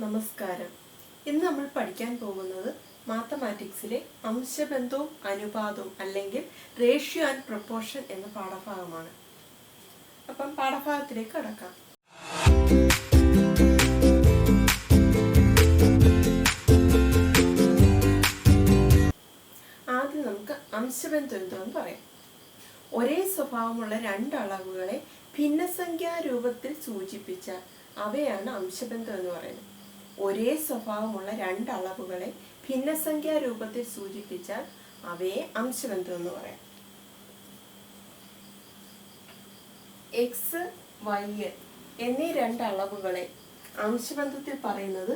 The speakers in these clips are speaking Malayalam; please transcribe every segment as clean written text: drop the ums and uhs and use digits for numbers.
നമസ്കാരം. ഇന്ന് നമ്മൾ പഠിക്കാൻ പോകുന്നത് മാത്തമാറ്റിക്സിലെ അംശബന്ധവും അനുപാതവും അല്ലെങ്കിൽ റേഷ്യോ ആൻഡ് പ്രൊപ്പോർഷൻ എന്ന പാഠഭാഗമാണ്. അപ്പം പാഠഭാഗത്തിലേക്ക് കടക്കാം. ആദ്യം നമുക്ക് അംശബന്ധം എന്താണെന്ന് പറയാം. ഒരേ സ്വഭാവമുള്ള രണ്ട് അളവുകളെ ഭിന്നസംഖ്യാ രൂപത്തിൽ സൂചിപ്പിച്ചാൽ അവയാണ് അംശബന്ധം എന്ന് പറയുന്നത്. ഒരേ സ്വഭാവമുള്ള രണ്ട് അളവുകളെ ഭിന്നസംഖ്യാ രൂപത്തിൽ സൂചിപ്പിച്ചാൽ അവയെ അംശബന്ധം എന്ന് പറയാം. എക്സ് വൈ എന്നീ രണ്ട് അളവുകളെ അംശബന്ധത്തിൽ പറയുന്നത്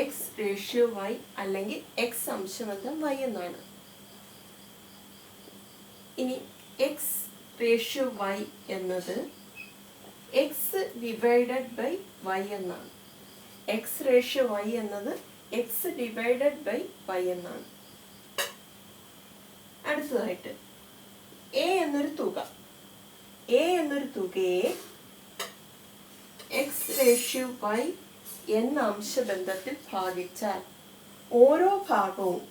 എക്സ് റേഷ്യോ വൈ അല്ലെങ്കിൽ എക്സ് അംശബന്ധം വൈ എന്നാണ്. ഇനി എക്സ് റേഷ്യോ വൈ എന്നത് എക്സ് ഡിവൈഡഡ് ബൈ വൈ എന്നാണ്. എക്സ് റേഷ്യോ വൈ എന്നത് എക്സ് ഡിവൈഡഡ് ബൈ വൈ എന്നാണ്. അടുത്തതായിട്ട് എ എന്നൊരു തുകയെ എക്സ് റേഷ്യോ വൈ എന്ന അംശബന്ധത്തിൽ ഭാഗിച്ചാൽ ഓരോ ഭാഗവും,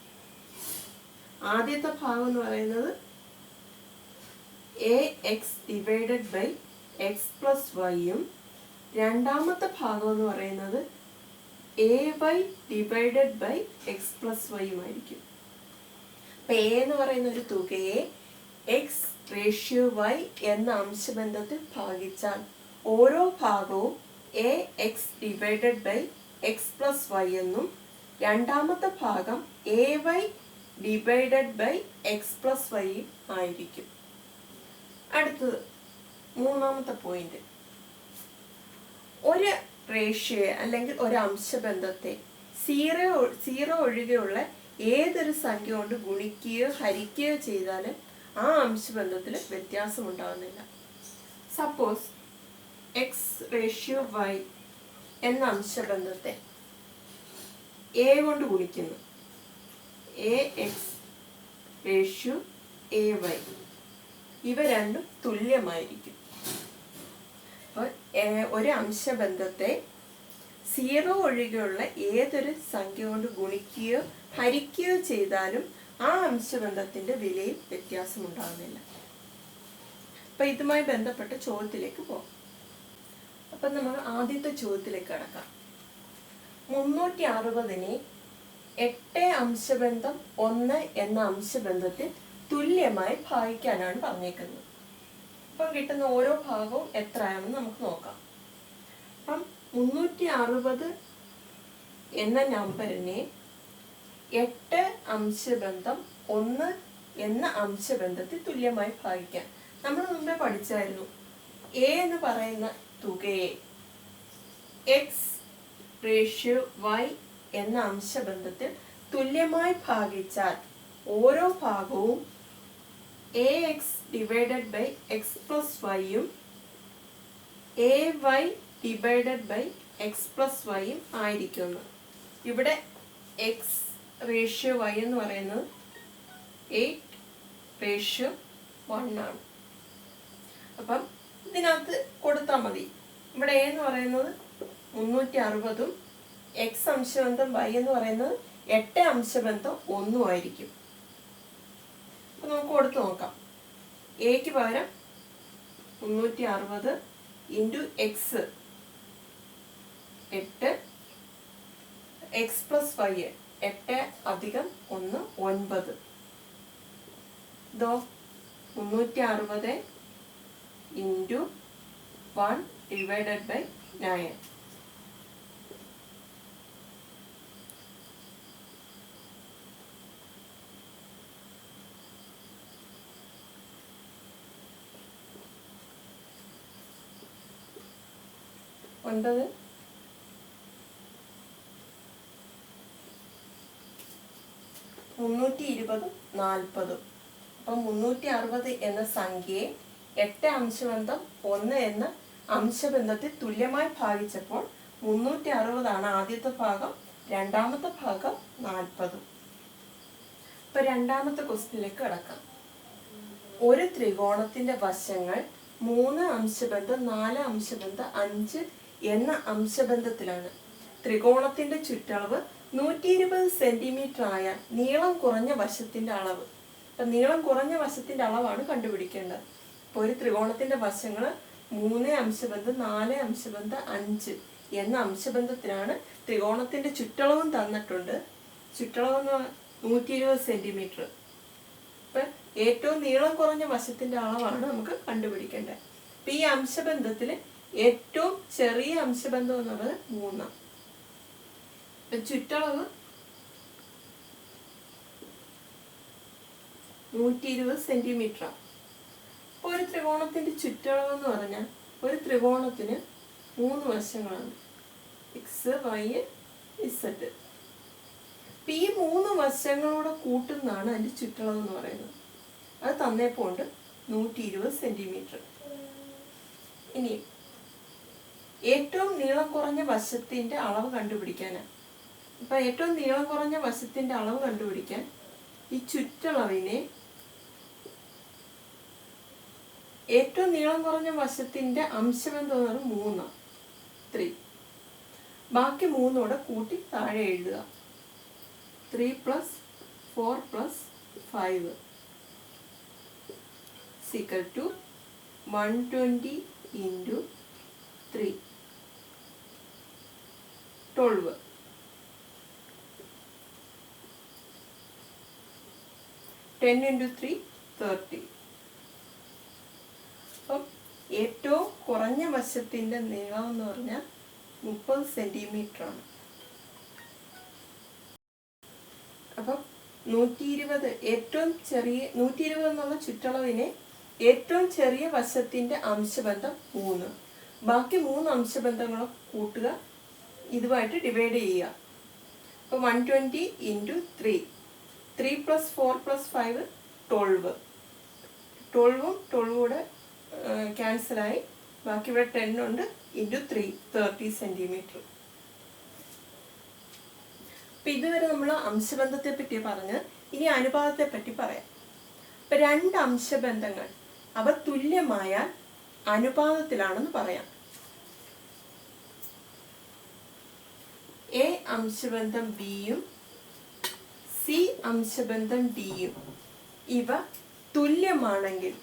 ആദ്യത്തെ ഭാഗം എന്ന് പറയുന്നത് a X divided by X plus വൈയും രണ്ടാമത്തെ ഭാഗം എന്ന് പറയുന്നത് a Y divided by X plus വൈയും ആയിരിക്കും. അപ്പൊ എ എന്ന് പറയുന്ന ഒരു തുകയെ എക്സ് റേഷ്യോ വൈ എന്ന അംശബന്ധത്തിൽ ഭാഗിച്ചാൽ ഓരോ ഭാഗവും A X divided by X plus Y എന്നും രണ്ടാമത്തെ ഭാഗം A Y divided by X plus Y ആയിരിക്കും. അടുത്തത് മൂന്നാമത്തെ പോയിന്റ്, ഒരു റേഷ്യോ അല്ലെങ്കിൽ ഒരു അംശബന്ധത്തെ സീറോ ഒഴികെയുള്ള ഏതൊരു സംഖ്യ കൊണ്ട് ഗുണിക്കുകയോ ഹരിക്കുകയോ ചെയ്താൽ ആ അംശബന്ധത്തിൽ വ്യത്യാസം ഉണ്ടാകുന്നില്ല. സപ്പോസ് എക്സ് റേഷ്യോ വൈ എന്ന അംശബന്ധത്തെ എ കൊണ്ട് ഗുണിക്കുന്നു, A X ratio A Y, ഇവ രണ്ടും തുല്യമായിരിക്കും. അപ്പോൾ ഒരു അംശബന്ധത്തെ സീറോ ഒഴികെയുള്ള ഏതൊരു സംഖ്യ കൊണ്ട് ഗുണിക്കുകയോ ഹരിക്കുകയോ ചെയ്താലും ആ അംശബന്ധത്തിന്റെ വിലയിൽ വ്യത്യാസം ഉണ്ടാകുന്നില്ല. അപ്പൊ ഇതുമായി ബന്ധപ്പെട്ട ചോദ്യത്തിലേക്ക് പോകാം. അപ്പൊ നമ്മൾ ആദ്യത്തെ ചോദ്യത്തിലേക്ക് കടക്കാം. 360നെ 8 അംശബന്ധം 1 എന്ന അംശബന്ധത്തിൽ തുല്യമായി ഭാഗിക്കാനാണ് പറഞ്ഞേക്കുന്നത്. അപ്പം കിട്ടുന്ന ഓരോ ഭാഗവും എത്രയാണെന്ന് നമുക്ക് നോക്കാം. അപ്പം 360 എന്ന നമ്പറിനെ 8 അംശബന്ധം 1 എന്ന അംശബന്ധത്തിൽ തുല്യമായി ഭാഗിക്കാൻ നമ്മൾ മുമ്പേ പഠിച്ചായിരുന്നു. എ എന്ന് പറയുന്ന തുകയെ എക്സ് റേഷ്യോ വൈ എന്ന അംശബന്ധത്തിൽ തുല്യമായി ഭാഗിച്ചാൽ ഓരോ ഭാഗവും A X divided by X plus വൈയും a Y divided by X plus വൈയും ആയിരിക്കുന്നു. ഇവിടെ എക്സ് റേഷ്യോ വൈ എന്ന് പറയുന്നത് 8:1 ആണ്. അപ്പം ഇതിനകത്ത് കൊടുത്താൽ മതി. ഇവിടെ എ എന്ന് പറയുന്നത് 360ഉം എക്സ് അംശബന്ധം വൈ എന്ന് പറയുന്നത് 8 അംശബന്ധം 1 ആയിരിക്കും. അപ്പൊ നമുക്ക് കൊടുത്തു നോക്കാം. എക്ക് പകരം 360 into X 8, X plus Y 8 അധികം 1 9. ഇതോ 360 ഇൻറ്റു 1 ഡിവൈഡഡ് ബൈ 9. ഒൻപത് 320 40. അപ്പം 360 എന്ന സംഖ്യയെ 8 അംശബന്ധം 1 എന്ന അംശബന്ധത്തിൽ തുല്യമായി ഭാഗിച്ചപ്പോൾ 360 ആണ് ആദ്യത്തെ ഭാഗം, രണ്ടാമത്തെ ഭാഗം 40. ഇപ്പൊ രണ്ടാമത്തെ ക്വസ്റ്റ്യനിലേക്ക് കടക്കാം. ഒരു ത്രികോണത്തിന്റെ വശങ്ങൾ 3 അംശബന്ധം 4 അംശബന്ധം 5 എന്ന അംശബന്ധത്തിലാണ്. ത്രികോണത്തിന്റെ ചുറ്റളവ് 120 സെന്റിമീറ്റർ ആയ നീളം കുറഞ്ഞ വശത്തിന്റെ അളവ്. അപ്പൊ നീളം കുറഞ്ഞ വശത്തിന്റെ അളവാണ് കണ്ടുപിടിക്കേണ്ടത്. അപ്പോൾ ഒരു ത്രികോണത്തിന്റെ വശങ്ങൾ 3 അംശബന്ധം 4 അംശബന്ധം 5 എന്ന അംശബന്ധത്തിനാണ് ത്രികോണത്തിന്റെ ചുറ്റളവും തന്നിട്ടുണ്ട്. ചുറ്റളവ് 120 സെന്റിമീറ്റർ. അപ്പൊ ഏറ്റവും നീളം കുറഞ്ഞ വശത്തിന്റെ അളവാണ് നമുക്ക് കണ്ടുപിടിക്കേണ്ടത്. അപ്പൊ ഈ അംശബന്ധത്തിൽ ഏറ്റവും ചെറിയ അംശബന്ധം എന്നുള്ളത് 3. ചുറ്റളവ് 120 സെന്റിമീറ്റർ. അപ്പോൾ ഒരു ത്രികോണത്തിന്റെ ചുറ്റളവ് എന്ന് പറഞ്ഞാൽ ഒരു ത്രികോണത്തിന് 3 വശങ്ങളാണ്, എക്സ് വൈ ഇസഡ്. അപ്പൊ ഈ 3 വശങ്ങളോടെ കൂട്ടുന്നതാണ് അതിന്റെ ചുറ്റളവ് എന്ന് പറയുന്നത്. അത് തന്നേപ്പോണ്ട് 120 സെന്റിമീറ്റർ. ഇനി ഏറ്റവും നീളം കുറഞ്ഞ വശത്തിന്റെ അളവ് കണ്ടുപിടിക്കാനാണ്. അപ്പൊ ഏറ്റവും നീളം കുറഞ്ഞ വശത്തിന്റെ അളവ് കണ്ടുപിടിക്കാൻ ഈ ചുറ്റളവിനെ ഏറ്റവും നീളം കുറഞ്ഞ വശത്തിന്റെ അംശബന്ധം എന്ന് പറഞ്ഞാൽ 3 ബാക്കി 3 കൂട്ടി താഴെ എഴുതുക. 3 + 4 + 5 = 120 × 3 12. 10 × 3 30. അപ്പം ഏറ്റവും കുറഞ്ഞ വശത്തിന്റെ നീളം എന്ന് പറഞ്ഞാൽ 30 സെന്റിമീറ്റർ ആണ്. അപ്പം 120 ഏറ്റവും ചെറിയ 120 എന്നുള്ള ചുറ്റളവിനെ ഏറ്റവും ചെറിയ വശത്തിന്റെ അംശബന്ധം 3, ബാക്കി 3 അംശബന്ധങ്ങളെ കൂട്ടുക, ഇതുമായിട്ട് ഡിവൈഡ് ചെയ്യുക. അപ്പോൾ 120 × 3 3 + 4 + 5 12. 12ഉം 12ഉം കൂടെ ക്യാൻസലായി, ബാക്കി ഇവിടെ 10 ഉണ്ട്. × 3 30 സെന്റിമീറ്റർ. അപ്പൊ ഇതുവരെ നമ്മൾ അംശബന്ധത്തെ പറ്റി പറഞ്ഞ് ഇനി അനുപാതത്തെ പറ്റി പറയാം. ഇപ്പൊ 2 അംശബന്ധങ്ങൾ അവ തുല്യമായാൽ അനുപാതത്തിലാണെന്ന് പറയാം. എ അംശബന്ധം ബിയും സി അംശബന്ധം ഡിയും ഇവ തുല്യമാണെങ്കിൽ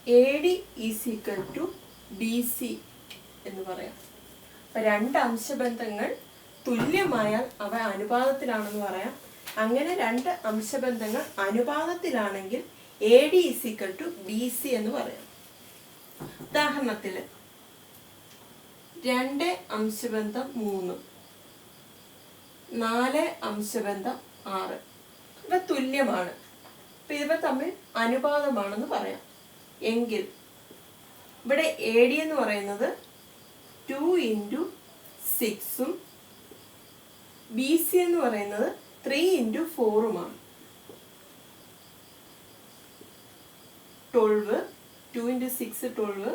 AD = BC എന്ന് പറയാം. അപ്പൊ 2 അംശബന്ധങ്ങൾ തുല്യമായാൽ അവ അനുപാതത്തിലാണെന്ന് പറയാം. അങ്ങനെ 2 അംശബന്ധങ്ങൾ അനുപാതത്തിലാണെങ്കിൽ AD = BC എന്ന് പറയാം. ഉദാഹരണത്തിൽ 2 അംശബന്ധം 3 4 അംശബന്ധം 6 ഇവ തുല്യമാണ്. അപ്പൊ ഇവ തമ്മിൽ അനുപാതമാണെന്ന് പറയാം. എങ്കിൽ ഇവിടെ AD എന്ന് പറയുന്നത് 2 × 6ഉം BC എന്ന് പറയുന്നത് 3 × 4ഉമാണ്. 12 2 × 6 12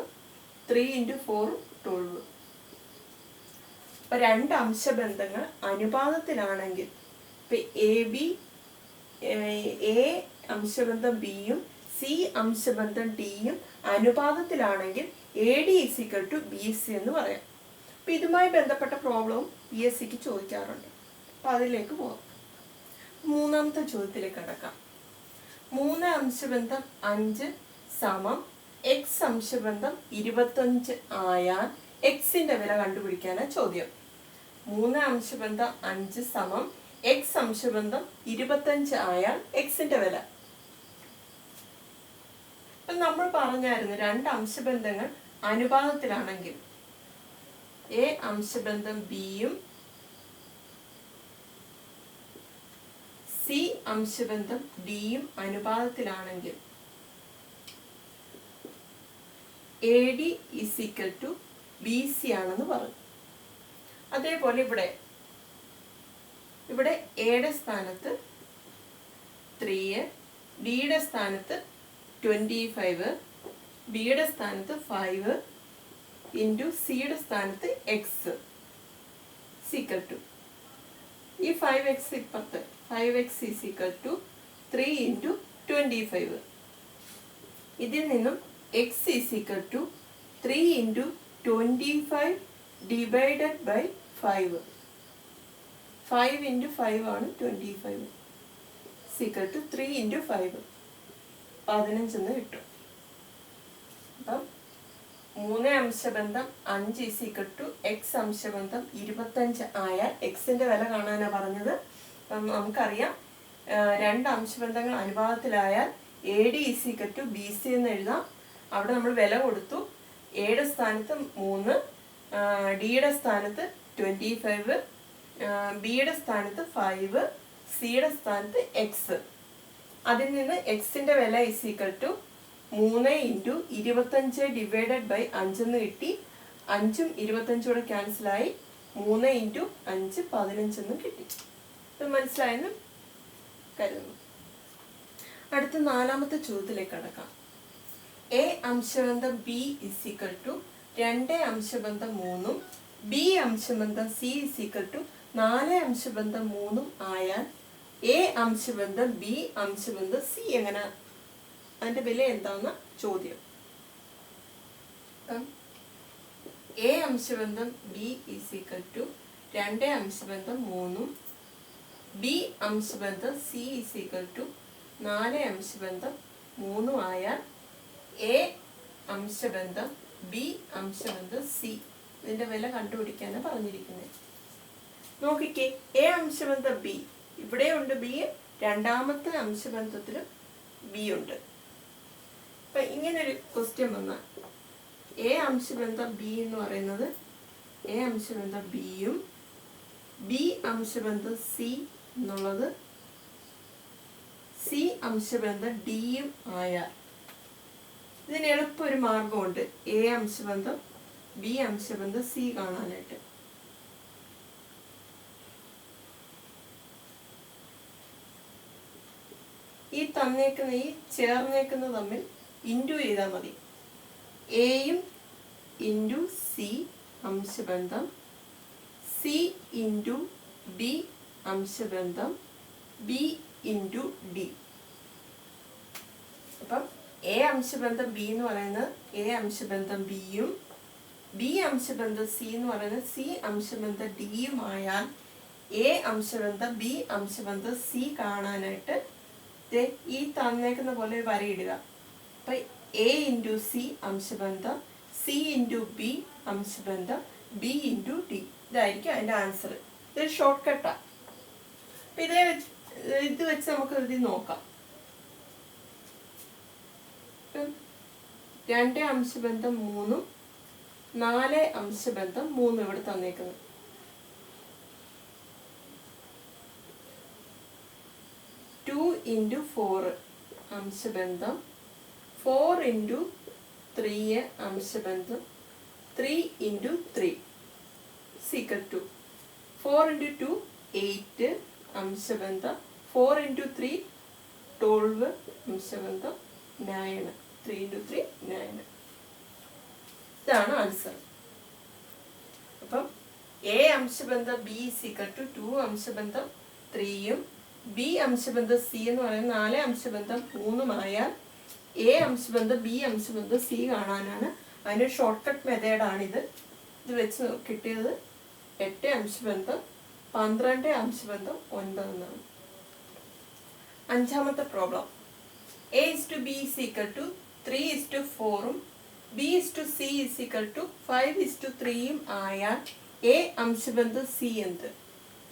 3 × 4 12. അപ്പൊ 2 അംശബന്ധങ്ങൾ അനുപാതത്തിലാണെങ്കിൽ ഇപ്പൊ A അംശബന്ധം ബിയും സി അംശബന്ധം ഡിയും അനുപാതത്തിലാണെങ്കിൽ AD = BC എന്ന് പറയാം. അപ്പൊ ഇതുമായി ബന്ധപ്പെട്ട പ്രോബ്ലവും PSCക്ക് ചോദിക്കാറുണ്ട്. അപ്പൊ അതിലേക്ക് പോകാം. 3ാമത്തെ ചോദ്യത്തിലേക്ക് കടക്കാം. 3 അംശബന്ധം 5 = x അംശബന്ധം 25 ആയാൽ എക്സിന്റെ വില കണ്ടുപിടിക്കാനാണ് ചോദ്യം. 3 അംശബന്ധം 5 = x അംശബന്ധം 25 ആയാൽ എക്സിന്റെ വില. അപ്പൊ നമ്മൾ പറഞ്ഞായിരുന്നു 2 അംശബന്ധങ്ങൾ അനുപാതത്തിലാണെങ്കിൽ A അംശബന്ധം ബിയും സി അംശബന്ധം ഡിയും അനുപാതത്തിലാണെങ്കിൽ AD = BC ആണെന്ന് പറഞ്ഞു. അതേപോലെ ഇവിടെ എയുടെ സ്ഥാനത്ത് 3, ഡിയുടെ സ്ഥാനത്ത് 25, ബിയുടെ സ്ഥാനത്ത് 5 × സിയുടെ സ്ഥാനത്ത് x = ഈ 5x ഇപ്പുറത്ത് 5x = 3 × 25. ഇതിൽ നിന്നും x = 3 × 25 ഡിവൈഡഡ് ബൈ 5. 5 ഇൻറ്റു 5 ആണ് 25. സീക്വൽ ടു 3 ഇൻറ്റു 5 15 കിട്ടും. അപ്പം 3 അംശബന്ധം 5 ഈക്വൽ ടു എക്സ് അംശബന്ധം 25 ആയാൽ എക്സിന്റെ വില കാണാനാണ് പറഞ്ഞത്. അപ്പം നമുക്കറിയാം 2 അംശബന്ധങ്ങൾ അനുപാതത്തിലായാൽ a d equal to b c എന്ന് എഴുതാം. അവിടെ നമ്മൾ വില കൊടുത്തു. എയുടെ സ്ഥാനത്ത് 3, ഡിയുടെ സ്ഥാനത്ത് 25, ബിയുടെ സ്ഥാനത്ത് 5, സിയുടെ സ്ഥാനത്ത് എക്സ്. അതിൽ നിന്ന് എക്സിന്റെ വില equal to 3 into 25 divided by 5 എന്ന് കിട്ടി. 5ഉം 25ഉം കൂടെ ക്യാൻസലായി 3 ഇൻറ്റു 5 15 എന്ന് കിട്ടി. ഇത് മനസ്സിലായെന്ന് കരുതുന്നു. അടുത്ത 4ാമത്തെ ചോദ്യത്തിലേക്ക് കടക്കാം. എ അംശബന്ധം ബി ഈക്വൽ ടു 2 അംശബന്ധം 3ഉം ബി അംശബന്ധം സി ഈക്വൽ ടു 4 അംശബന്ധം 3ഉം ആയാൽ എ അംശബന്ധം ബി അംശബന്ധം സി എങ്ങനെ, അതിന്റെ വില എന്താണെന്ന ചോദ്യം. എ അംശബന്ധം ബി ഈക്വൽ ടു 2 അംശബന്ധം 3ഉം ബി അംശബന്ധം സി ഈക്വൽ ടു 4 അംശബന്ധം 3ഉം ആയാൽ എ അംശബന്ധം ബി അംശബന്ധം സി ഇതിന്റെ വില കണ്ടുപിടിക്കാനാണ് പറഞ്ഞിരിക്കുന്നത്. നോക്കിക്കേ, എ അംശബന്ധം ബി ഇവിടെയുണ്ട് ബി, 2ാമത്തെ അംശബന്ധത്തിലും ബി ഉണ്ട്. അപ്പൊ ഇങ്ങനൊരു ക്വസ്റ്റ്യൻ വന്നാൽ എ അംശബന്ധം ബി എന്ന് പറയുന്നത് എ അംശബന്ധം ബിയും ബി അംശബന്ധം സി എന്നുള്ളത് സി അംശബന്ധം ഡിയും ആയാൽ ഇതിന് എളുപ്പം ഒരു മാർഗമുണ്ട് എ അംശബന്ധം ബി അംശബന്ധം സി കാണാനായിട്ട്. ഈ തന്നേക്കുന്ന ഈ ചേർന്നേക്കുന്ന തമ്മിൽ ഇൻറ്റു ചെയ്താൽ മതി. എയും ഇൻറ്റു സി അംശബന്ധം സി ഇൻറ്റു ബി അംശബന്ധം ബി ഇൻറ്റു ഡി. അപ്പം എ അംശബന്ധം ബി എന്ന് പറയുന്നത് എ അംശബന്ധം ബിയും ബി അംശബന്ധം സി എന്ന് പറയുന്നത് സി അംശബന്ധം ഡിയും ആയാൽ എ അംശബന്ധം ബി അംശബന്ധം സി കാണാനായിട്ട് ഈ തന്നേക്കുന്ന പോലെ ഒരു വരയിടുക. അപ്പൊ എ ഇൻറ്റു സി അംശബന്ധം സി ഇൻറ്റു ബി അംശബന്ധം ബി ഇൻറ്റു ഡി ഇതായിരിക്കും അതിൻ്റെ ആൻസർ. ഇതൊരു ഷോർട്ട് കട്ടാണ്. അപ്പം ഇത് വെച്ച് നമുക്ക് എഴുതി നോക്കാം. 2 അംശബന്ധം 3ഉം 4 അംശബന്ധം 3 ഇവിടെ തന്നേക്കുന്നത്. ടു ഇൻറ്റു 4 അംശബന്ധം 4 ഇൻറ്റു 3 അംശബന്ധം 3 ഇൻറ്റു 3 സീക്വൽ ടു 4 ഇൻറ്റു 2 8 അംശബന്ധം 4 ഇൻറ്റു 3 12 അംശബന്ധം 9 3 ഇൻറ്റു 3 9. ഇതാണ് ആൻസർ. അപ്പം എ അംശബന്ധം ബി സീക്വൽ ടു 2 അംശബന്ധം 3ഉം ബി അംശബന്ധം സി എന്ന് പറയുന്നത് 4 അംശബന്ധം 3ഉം ആയാൽ എ അംശബന്ധം ബി അംശബന്ധം സി കാണാനാണ്. അതിന് ഷോർട്ട് കട്ട് മെത്തേഡാണിത്. ഇത് വെച്ച് കിട്ടിയത് 8 അംശബന്ധം 12 അംശബന്ധം 9 എന്നാണ്. 5ാമത്തെ problem. A is to b equal to 3 is to 4ഉം b is to c equal to 5 is to 3ഉം ആയാൽ എ അംശബന്ധം സി എന്ത്?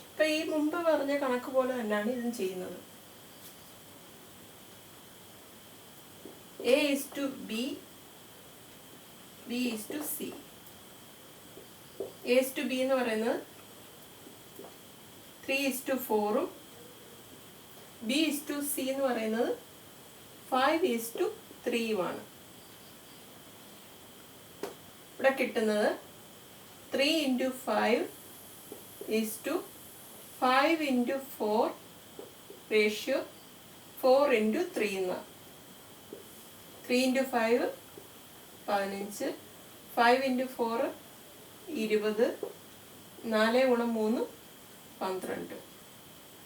ഇപ്പൊ ഈ മുമ്പ് പറഞ്ഞ കണക്ക് പോലെ തന്നെയാണ് ഇതും ചെയ്യുന്നത്. A is to b, b is to c. A is to b എന്ന് പറയുന്നത് 3 ഇസ് ടു 4ഉം ബി ഇസ് ടു സി എന്ന് പറയുന്നത് 5 ഇസ് ടു 3ഉമാണ്. ഇവിടെ കിട്ടുന്നത് 3 into 5 is to 5 into 4 ratio 4 into 3 എന്നാണ്. 3 ഇൻറ്റു 5 15, 5 ഇൻറ്റു 4 20, 4 ഗുണം 3 12.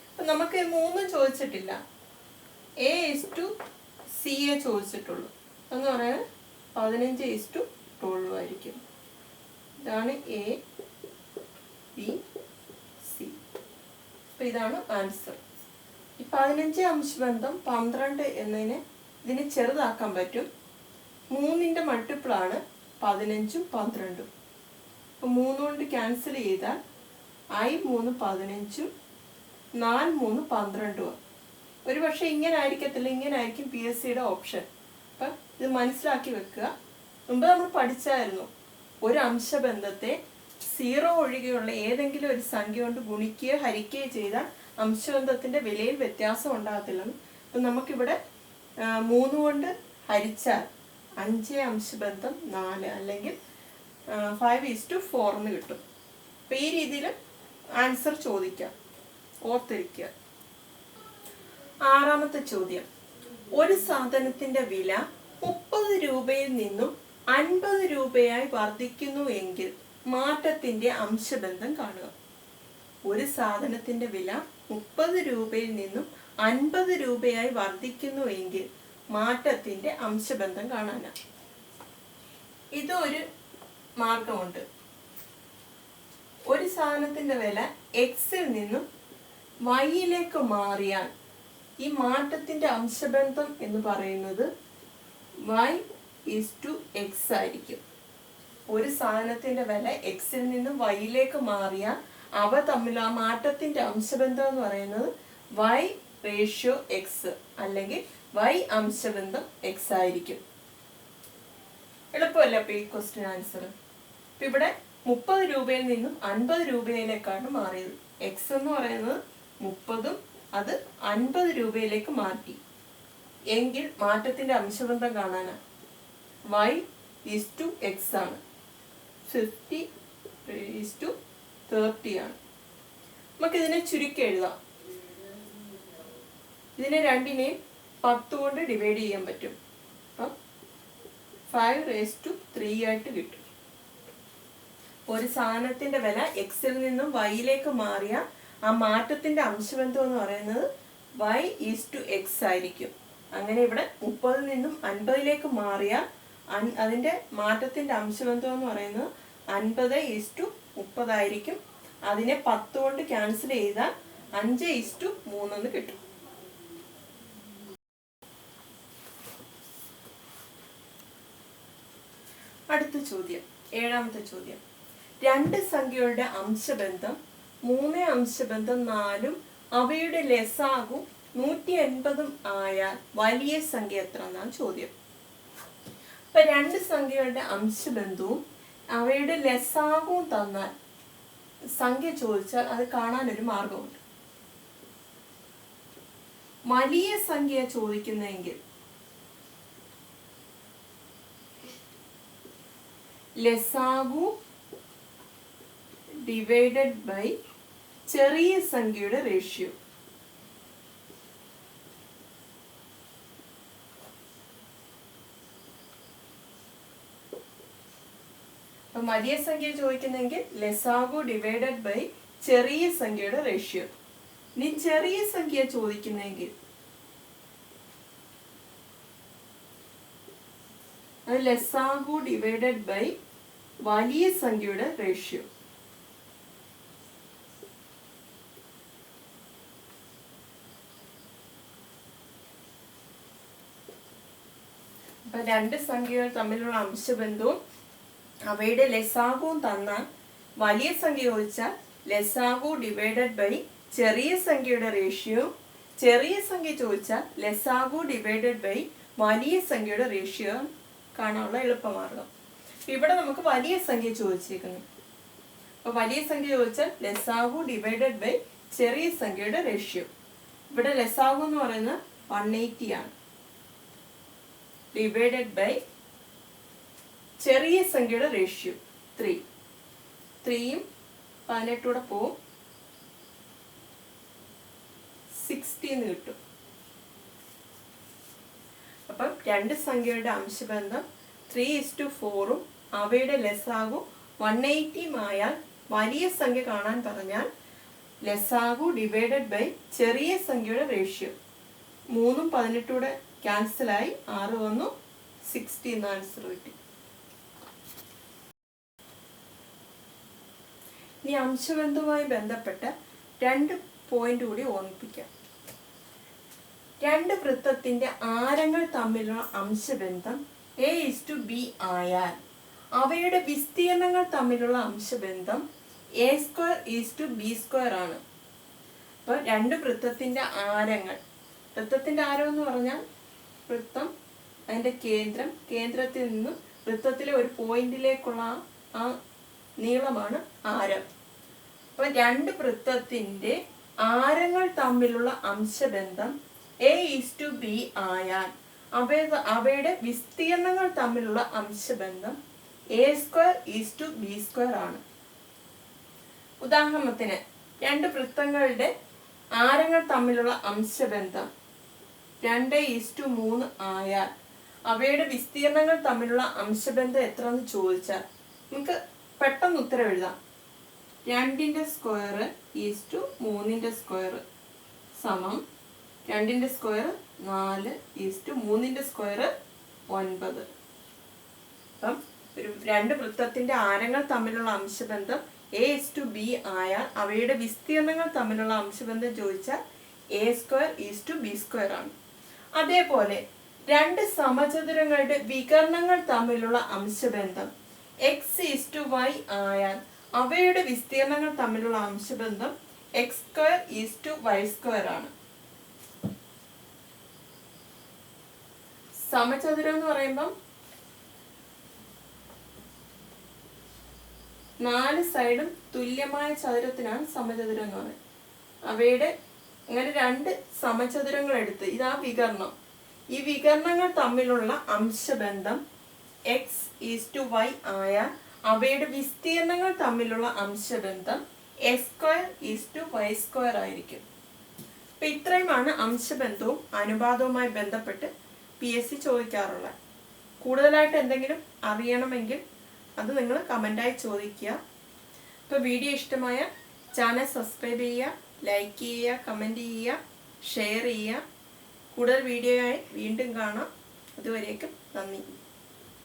അപ്പം നമുക്ക് 3 ചോദിച്ചിട്ടില്ല. എ ഇസ് ടു സി എ ചോദിച്ചിട്ടുള്ളൂ എന്ന് പറയാൻ 15 ഇസ് ടു 12 ആയിരിക്കും. ഇതാണ് എ ബി സി. അപ്പം ഇതാണ് ആൻസർ. ഈ 15 അംശബന്ധം 12 എന്നതിനെ ഇതിനെ ചെറുതാക്കാൻ പറ്റും. 3ന്റെ മൾട്ടിപ്പിളാണ് 15ഉം 12ഉം. അപ്പം 3 കൊണ്ട് ക്യാൻസൽ ചെയ്താൽ I 3 15ഉം 4 3 12ഉം. ഒരു പക്ഷെ ഇങ്ങനെ ആയിരിക്കത്തില്ല, ഇങ്ങനെ ആയിരിക്കും PSCയുടെ ഓപ്ഷൻ. അപ്പം ഇത് മനസ്സിലാക്കി വെക്കുക. മുമ്പ് നമ്മൾ പഠിച്ചായിരുന്നു, ഒരു അംശബന്ധത്തെ 0 ഒഴികെയുള്ള ഏതെങ്കിലും ഒരു സംഖ്യ കൊണ്ട് ഗുണിക്കുകയോ ഹരിക്കുകയോ ചെയ്താൽ അംശബന്ധത്തിന്റെ വിലയിൽ വ്യത്യാസം ഉണ്ടാകത്തില്ലെന്ന്. അപ്പം നമുക്കിവിടെ 3 കൊണ്ട് ഹരിച്ചാൽ 5 അംശബന്ധം 4 അല്ലെങ്കിൽ 5:4 എന്ന് കിട്ടും. അപ്പം ഈ രീതിയിൽ ആൻസർ ചോദിക്കാം, ഓർത്തിരിക്കുക. 6ാമത്തെ ചോദ്യം. ഒരു സാധനത്തിന്റെ വില 30 രൂപയിൽ നിന്നും 50 രൂപയായി വർദ്ധിക്കുന്നു എങ്കിൽ മാറ്റത്തിന്റെ അംശബന്ധം കാണുക. ഒരു സാധനത്തിന്റെ വില 30 രൂപയിൽ നിന്നും 50 രൂപയായി വർദ്ധിക്കുന്നു എങ്കിൽ മാറ്റത്തിന്റെ അംശബന്ധം കാണാനാണ്. ഇതൊരു മാർഗമുണ്ട്. ഒരു സാധനത്തിന്റെ വില എക്സിൽ നിന്നും വൈയിലേക്ക് മാറിയാൽ ഈ മാറ്റത്തിന്റെ അംശബന്ധം എന്ന് പറയുന്നത് y:x ആയിരിക്കും. ഒരു സാധനത്തിന്റെ വില എക്സിൽ നിന്നും വൈയിലേക്ക് മാറിയാൽ അവ തമ്മിൽ ആ മാറ്റത്തിന്റെ അംശബന്ധം എന്ന് പറയുന്നത് y:x അല്ലെങ്കിൽ y അംശബന്ധം x ആയിരിക്കും. എളുപ്പമല്ല അപ്പൊ ഈ ക്വസ്റ്റ്യൻ ആൻസർ. ഇപ്പൊ ഇവിടെ 30 രൂപയിൽ നിന്നും 50 രൂപയിലേക്കാണ് മാറിയത്. എക്സ് എന്ന് പറയുന്നത് 30ഉം അത് 50 രൂപയിലേക്ക് മാറ്റി എങ്കിൽ മാറ്റത്തിന്റെ അംശബന്ധം കാണാനാണ് y:x ആണ്. 50:30 ആണ്. നമുക്കിതിനെ ചുരുക്കി എഴുതാം. ഇതിനെ രണ്ടിനെയും 10 കൊണ്ട് ഡിവൈഡ് ചെയ്യാൻ പറ്റും. അപ്പം 5:3 ആയിട്ട് കിട്ടും. ഒരു സാധനത്തിന്റെ വില എക്സിൽ നിന്നും വൈയിലേക്ക് മാറിയ ആ മാറ്റത്തിന്റെ അംശബന്ധം എന്ന് പറയുന്നത് y:x ആയിരിക്കും. അങ്ങനെ ഇവിടെ 30ൽ നിന്നും 50ലേക്ക് മാറിയ അതിന്റെ മാറ്റത്തിന്റെ അംശബന്ധം എന്ന് പറയുന്നത് 50:30 ആയിരിക്കും. അതിനെ 10 കൊണ്ട് ക്യാൻസൽ ചെയ്താൽ 5:3 എന്ന് കിട്ടും. അടുത്ത ചോദ്യം, 7ാമത്തെ ചോദ്യം. രണ്ട് സംഖ്യകളുടെ അംശബന്ധം 3 അംശബന്ധം 4ഉം അവയുടെ ലസാഗു 180 ആയാൽ വലിയ സംഖ്യ എത്ര എന്നാണ് ചോദ്യം. അപ്പൊ രണ്ട് സംഖ്യകളുടെ അംശബന്ധവും അവയുടെ ലസാഗുവും തന്നാൽ സംഖ്യ ചോദിച്ചാൽ അത് കാണാനൊരു മാർഗമുണ്ട്. വലിയ സംഖ്യ ചോദിക്കുന്നെങ്കിൽ ലസാഗു ഡിവൈഡഡ് ബൈ ചെറിയ സംഖ്യയുടെ റേഷ്യോ. അപ്പം വലിയ സംഖ്യ ചോദിക്കുന്നെങ്കിൽ ലസാഗു ഡിവൈഡഡ് ബൈ ചെറിയ സംഖ്യയുടെ റേഷ്യോ. ഇനി ചെറിയ സംഖ്യ ചോദിക്കുന്നെങ്കിൽ അത് ലസാഗു ഡിവൈഡഡ് ബൈ വലിയ സംഖ്യയുടെ റേഷ്യോ. അപ്പൊ രണ്ട് സംഖ്യകൾ തമ്മിലുള്ള അംശബന്ധവും അവയുടെ ലസാഗുവും തന്നാൽ വലിയ സംഖ്യ ചോദിച്ചാൽ ലസാഗു ഡിവൈഡഡ് ബൈ ചെറിയ സംഖ്യയുടെ റേഷ്യോ. ചെറിയ സംഖ്യ ചോദിച്ചാൽ ലസാഗു ഡിവൈഡഡ് ബൈ വലിയ സംഖ്യയുടെ റേഷ്യോ കാണാനുള്ള എളുപ്പമാർഗം. ഇവിടെ നമുക്ക് വലിയ സംഖ്യ ചോദിച്ചേക്കുന്നു. അപ്പൊ വലിയ സംഖ്യ ചോദിച്ചാൽ ലസാഗു ഡിവൈഡഡ് ബൈ ചെറിയ സംഖ്യയുടെ റേഷ്യോ. ഇവിടെ ലസാഗു എന്ന് പറയുന്നത് 180 ആണ്. ഡിവൈഡഡ് ബൈ ചെറിയ സംഖ്യയുടെ റേഷ്യോ 3. 3ഉം 18 കൂടെ പോവും, 60 എന്ന് കിട്ടും. അപ്പം രണ്ട് സംഖ്യയുടെ അംശബന്ധം 3:4ഉം അവയുടെ ലസാഗു 180 ആയാൽ വലിയ സംഖ്യ കാണാൻ പറഞ്ഞാൽ ലസാഗു ഡിവൈഡഡ് ബൈ ചെറിയ സംഖ്യയുടെ റേഷ്യോ. 3ഉം 18 കൂടെ ക്യാൻസലായി 6 വന്നു, 60 എന്ന ആൻസർ കിട്ടി. ഇനി അംശബന്ധവുമായി ബന്ധപ്പെട്ട 2 പോയിന്റ് കൂടി ഓർമ്മിപ്പിക്കാം. 2 വൃത്തത്തിന്റെ ആരങ്ങൾ തമ്മിലുള്ള അംശബന്ധം a:b ആയാൽ അവയുടെ വിസ്തീർണങ്ങൾ തമ്മിലുള്ള അംശബന്ധം a²:b² ആണ്. അപ്പോൾ 2 വൃത്തത്തിന്റെ ആരങ്ങൾ, വൃത്തത്തിന്റെ ആരം എന്ന് പറഞ്ഞാൽ വൃത്തം അതിന്റെ കേന്ദ്രത്തിൽ നിന്നും വൃത്തത്തിലെ ഒരു പോയിന്റിലേക്കുള്ള ആ നീളമാണ് ആരം. അപ്പൊ 2 വൃത്തത്തിന്റെ ആരങ്ങൾ തമ്മിലുള്ള അംശബന്ധം a:b ആയാൽ അവയുടെ വിസ്തീർണങ്ങൾ തമ്മിലുള്ള അംശബന്ധം a²:b² ആണ്. ഉദാഹരണത്തിന് 2 വൃത്തങ്ങളുടെ ആരങ്ങൾ തമ്മിലുള്ള അംശബന്ധം 2:3 ആയാൽ അവയുടെ വിസ്തീർണങ്ങൾ തമ്മിലുള്ള അംശബന്ധം എത്രയെന്ന് ചോദിച്ചാൽ നമുക്ക് പെട്ടെന്ന് ഉത്തരം എഴുതാം. 2ന്റെ സ്ക്വയർ ഈസ്റ്റു 3ന്റെ സ്ക്വയർ സമം 2ന്റെ സ്ക്വയർ 4 ഈസ്റ്റു 3ന്റെ സ്ക്വയർ 9. അപ്പം 2 വൃത്തത്തിന്റെ ആരങ്ങൾ തമ്മിലുള്ള അംശബന്ധം a:b ആയാൽ അവയുടെ വിസ്തീർണങ്ങൾ തമ്മിലുള്ള അംശബന്ധം ചോദിച്ചാൽ a²:b² ആണ്. അതേപോലെ 2 സമചതുരങ്ങളുടെ വികർണങ്ങൾ തമ്മിലുള്ള അംശബന്ധം x:y ആയാൽ അവയുടെ വിസ്തീർണങ്ങൾ തമ്മിലുള്ള അംശബന്ധം x²:y² ആണ്. സമചതുരം എന്ന് പറയുമ്പം 4 സൈഡും തുല്യമായ ചതുരത്തിനാണ് സമചതുരം എന്ന് പറയുന്നത്. അവയുടെ അങ്ങനെ 2 സമചതുരങ്ങൾ എടുത്ത് ഇതാ വികർണം. ഈ വികർണങ്ങൾ തമ്മിലുള്ള അംശബന്ധം x:y ആയാൽ അവയുടെ വിസ്തീർണങ്ങൾ തമ്മിലുള്ള അംശബന്ധം x²:y² ആയിരിക്കും. അപ്പൊ ഇത്രയുമാണ് അംശബന്ധവും അനുപാതവുമായി ബന്ധപ്പെട്ട് PSC ചോദിക്കാറുള്ളത്. കൂടുതലായിട്ട് എന്തെങ്കിലും അറിയണമെങ്കിൽ അത് നിങ്ങൾ കമൻ്റായി ചോദിക്കുക. ഇപ്പോൾ വീഡിയോ ഇഷ്ടമായ ചാനൽ സബ്സ്ക്രൈബ് ചെയ്യുക, ലൈക്ക് ചെയ്യുക, കമൻറ്റ് ചെയ്യുക, ഷെയർ ചെയ്യുക. കൂടുതൽ വീഡിയോയായി വീണ്ടും കാണാം. അതുവരേക്കും നന്ദി.